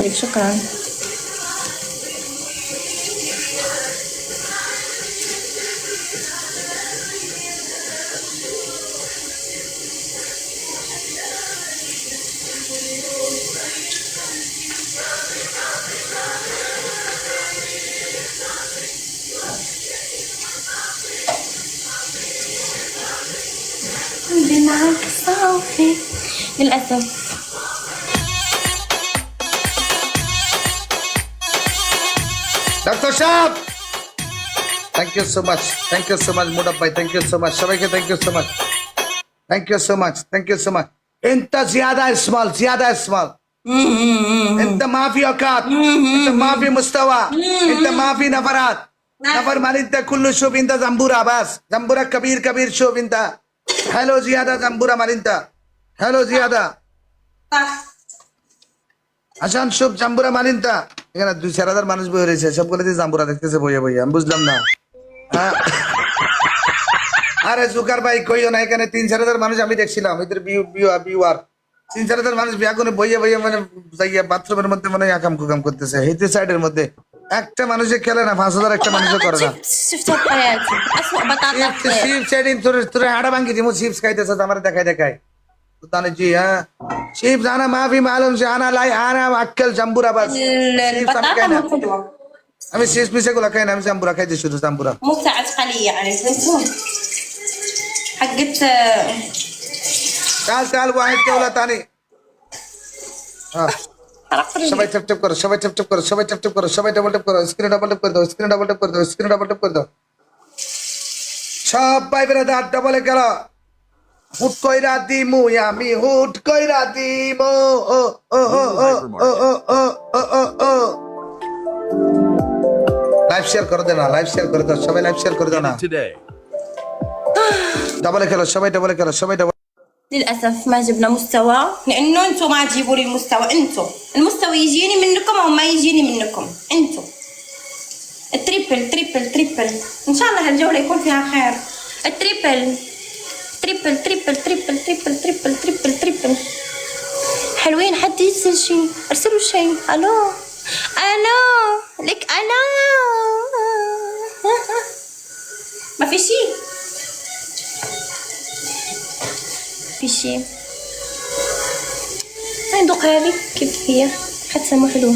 شكرا. معك صافي للأسف. Dr. Shab, thank you so much. Thank you so much, Mudab bhai. Thank you so much. Shabaike, thank you so much. Thank you so much. Thank you so much. Inta ziyada small, ziyada small. Inta maafi auqat. Inta maafi mustawa. Inta maafi nafarat. Nafar malinta kullu shub inta zambura bas. Zambura kabir kabir shub inta. Hello ziyada zambura malinta. Hello ziyada. আসান সব জাম্বুরা মালিনতা এখানে 2-4 মানুষ বই রয়েছে সবগুলো দিয়ে জাম্বুরা দেখতেছে বইয়ে বইয়ে আমি বুঝলাম না হ্যাঁ আরে জুকার ভাই কইও না এখানে 3-4 মানুষ আমি দেখছিলাম এদের বিউয়ার 3-4 মানুষ বিয়া করে বইয়ে বইয়ে মানে যাইয়া বাথরুমের মধ্যে মানে আকাম কুকাম করতেছে হেতে সাইডের মধ্যে একটা মানুষে খেলে না 5000 একটা মানুষও করে না شفت حياتي أسوأ بطاطا. চিপস সাইডিন তোর হাড়া ভাঙি দিমু চিপস খাইতেছ আমার দেখাই बताने जी हाँ चिप्स आना माफी मालूम से आना लाई आना अक्कल जम्बूरा बस البطاطا مو حلوة. আমি শেষ পিছে গুলা খাই না আমি জাম্বুরা খাইতে শুধু জাম্বুরা مو بتاعت خلية يعني فهمتوا حقت চাল ওয়াহিদ কেওলা তানি হ্যাঁ حرقت সবাই رجلي. টপ টপ করো সবাই টপ টপ করো সবাই টপ টপ করো সবাই ডাবল টপ করো স্ক্রিন ডাবল টপ করে দাও স্ক্রিন ডাবল টপ করে দাও স্ক্রিন ডাবল টপ করে দাও সবাই বেরাদার ডাবলে গেল হুট কইরা দিমু আমি হুট কইরা দিমু ও ও ও ও ও ও ও ও ও লাইভ শেয়ার করে দাও না লাইভ শেয়ার করে দাও সবাই লাইভ শেয়ার করে দাও না today. ডাবলে খেলো সবাই ডাবলে খেলো সবাই ডাবল للأسف ما جبنا مستوى لأنه أنتم ما تجيبوا لي المستوى. أنتم المستوى يجيني منكم أو ما يجيني منكم. أنتم التريبل تريبل تريبل إن شاء الله هالجولة يكون فيها خير. التريبل تريبل تريبل تريبل تريبل تريبل تريبل تريبل. حلوين حد يرسل شيء ارسلوا شيء. الو الو لك الو ما في شيء في شيء. هاي ندوق هذه كيف هي حتى مو حلوة.